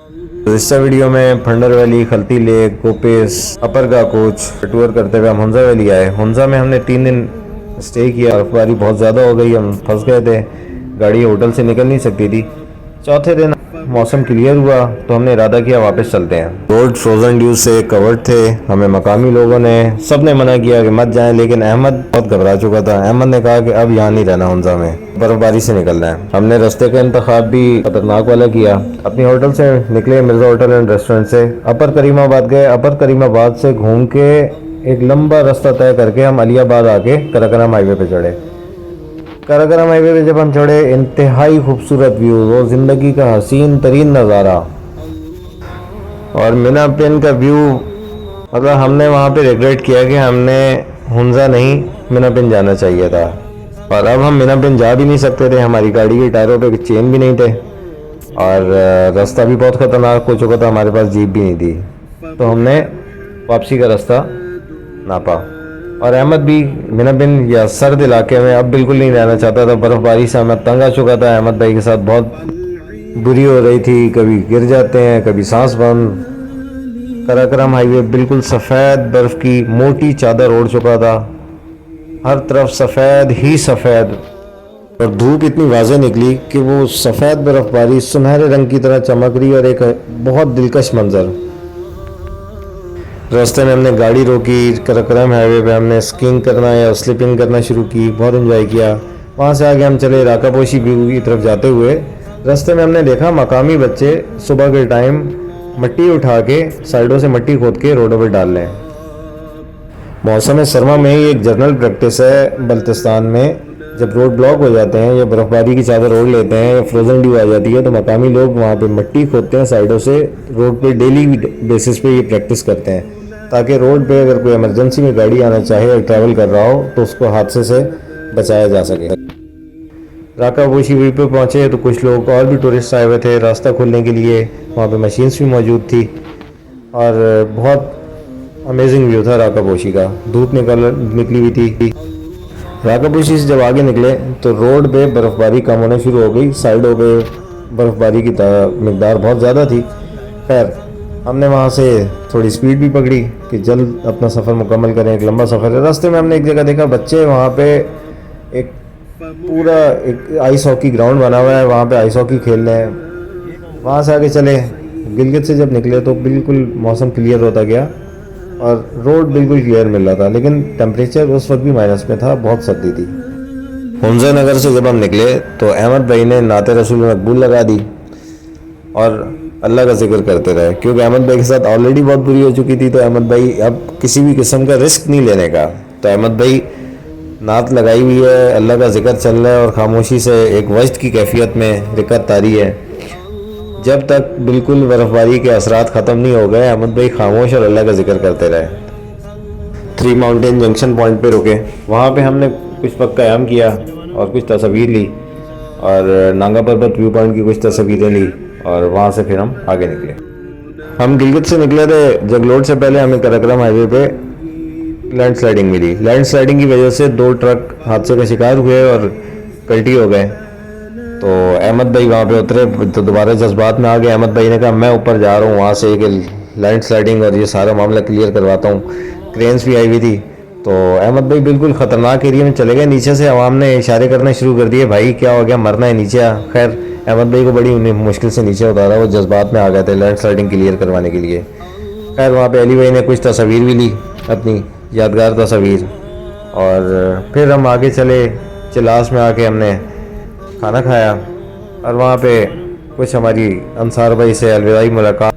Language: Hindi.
इस वीडियो में फंडर वैली, खलती लेक, कोपेस, अपर का कुछ टूर करते हुए हम हुंजा वैली आए। हुंजा में हमने 3 दिन स्टे किया। बर्फबारी बहुत ज़्यादा हो गई, हम फंस गए थे, गाड़ी होटल से निकल नहीं सकती थी। चौथे दिन मौसम क्लियर हुआ तो हमने इरादा किया वापस चलते हैं। रोड फ्रोजन ड्यू से कवर्ड थे। हमें मकामी लोगों ने सब ने मना किया कि मत जाएं, लेकिन अहमद बहुत घबरा चुका था। अहमद ने कहा कि अब यहाँ नहीं रहना, हुंजा में बर्फबारी से निकलना है। हमने रास्ते का इंतखाब भी खतरनाक वाला किया। अपनी होटल से निकले, मिर्जा होटल एंड रेस्टोरेंट से अपर करीमाबाद गए। अपर करीमाबाद से घूम के एक लंबा रास्ता तय करके हम अलियाबाद आके कराकरम हाईवे पे चढ़े। कराकरम हाईवे पे जब हम चढ़े, इंतहाई खूबसूरत व्यू, वो ज़िंदगी का हसीन तरीन नज़ारा। और मीना पिन का व्यू, मतलब हमने वहाँ पे रिग्रेट किया कि हमने हुंजा नहीं मीना पिन जाना चाहिए था। और अब हम मीना पिन जा भी नहीं सकते थे, हमारी गाड़ी के टायरों पे चेन भी नहीं थे और रास्ता भी बहुत ख़तरनाक हो चुका था, हमारे पास जीप भी नहीं थी। तो हमने वापसी का रास्ता नापा। और अहमद भी मीना बिन या सर्द इलाके में अब बिल्कुल नहीं रहना चाहता था। बर्फ़बारी से अहमद तंग आ चुका था। अहमद भाई के साथ बहुत बुरी हो रही थी, कभी गिर जाते हैं, कभी सांस बंद। कराकरम हाईवे बिल्कुल सफ़ेद बर्फ़ की मोटी चादर ओढ़ चुका था, हर तरफ सफ़ेद ही सफ़ेद। और धूप इतनी वाज़ेह निकली कि वो सफ़ेद बर्फ़बारी सुनहरे रंग की तरह चमक रही, और एक बहुत दिलकश मंजर। रास्ते में हमने गाड़ी रोकी। कराकरम हाईवे पे हमने स्कीइंग करना या स्लिपिंग करना शुरू की, बहुत एंजॉय किया। वहाँ से आगे हम चले राकापोशी व्यू की तरफ जाते हुए। रास्ते में हमने देखा मकामी बच्चे सुबह के टाइम मिट्टी उठा के साइडों से मिट्टी खोद के रोडों पर डाल रहे हैं। मौसम सरमा में ही एक जनरल प्रैक्टिस है बल्तिस्तान में, जब रोड ब्लॉक हो जाते हैं या बर्फ़बारी की चादर ओढ़ लेते हैं या फ्रोजन ड्यू आ जाती है, तो मकामी लोग वहाँ पे मिट्टी खोदते हैं साइडों से। रोड पे डेली बेसिस पे ये प्रैक्टिस करते हैं, ताकि रोड पे अगर कोई इमरजेंसी में गाड़ी आना चाहे और ट्रैवल कर रहा हो तो उसको हादसे से बचाया जा सके। राकापोशी व्यू पे पहुँचे तो कुछ लोग और भी टूरिस्ट आए हुए थे रास्ता खोलने के लिए। वहाँ पे मशीन्स भी मौजूद थी और बहुत अमेजिंग व्यू था राकापोशी का। धूप निकली हुई थी। राकापोशी से जब आगे निकले तो रोड पे बर्फ़बारी कम होना शुरू हो गई। साइडों पे बर्फ़बारी की मिकदार बहुत ज़्यादा थी। खैर, हमने वहाँ से थोड़ी स्पीड भी पकड़ी कि जल्द अपना सफ़र मुकम्मल करें। एक लंबा सफ़र है। रास्ते में हमने एक जगह देखा, बच्चे वहाँ पे एक पूरा एक आइस हॉकी ग्राउंड बना हुआ है, वहाँ पे आइस हॉकी खेल रहे हैं। वहाँ से आगे चले। गिलगित से जब निकले तो बिल्कुल मौसम क्लियर होता गया और रोड बिल्कुल क्लियर मिल रहा था, लेकिन टेम्परेचर उस वक्त भी माइनस में था, बहुत सर्दी थी। हुंजा नगर से जब हम निकले तो अहमद भाई ने नाते रसूल मकबूल लगा दी और अल्लाह का जिक्र करते रहे, क्योंकि अहमद भाई के साथ ऑलरेडी बहुत बुरी हो चुकी थी। तो अहमद भाई अब किसी भी किस्म का रिस्क नहीं लेने का। तो अहमद भाई नात लगाई हुई है, अल्लाह का जिक्र चल रहा है और खामोशी से एक वजद की कैफियत में रिकत तारी है। जब तक बिल्कुल बर्फ़बारी के असरात ख़त्म नहीं हो गए, अहमद भाई खामोश और अल्लाह का जिक्र करते रहे। 3 माउंटेन जंक्शन पॉइंट पे रुके। वहाँ पे हमने कुछ वक्त क़याम किया और कुछ तस्वीर ली और नांगा पर्वत व्यू पॉइंट की कुछ तस्वीरें ली और वहाँ से फिर हम आगे निकले। हम गिलगित से निकले थे। जगलोट से पहले हमें कराकरम हाईवे पे लैंडस्लाइडिंग मिली। लैंडस्लाइडिंग की वजह से 2 ट्रक हादसे का शिकार हुए और कल्टी हो गए। तो अहमद भाई वहाँ पे उतरे तो दोबारा जज्बात में आ गए। अहमद भाई ने कहा मैं ऊपर जा रहा हूँ, वहाँ से एक लैंडस्लाइडिंग और ये सारा मामला क्लियर करवाता हूँ। क्रेन्स भी आई हुई थी। तो अहमद भाई बिल्कुल ख़तरनाक एरिया में चले गए। नीचे से आवाम ने इशारे करना शुरू कर दिए, भाई क्या हो गया, मरना है, नीचे आ। खैर, अहमद भाई को बड़ी मुश्किल से नीचे उतारा, वो जज्बात में आ गए थे लैंडस्लाइडिंग क्लियर करवाने के लिए। खैर, वहाँ पे अली भाई ने कुछ तस्वीर भी ली, अपनी यादगार तस्वीर। और फिर हम आगे चले। चिलास में आके हमने खाना खाया और वहाँ पे कुछ हमारी अंसार भाई से अलविदाई मुलाकात।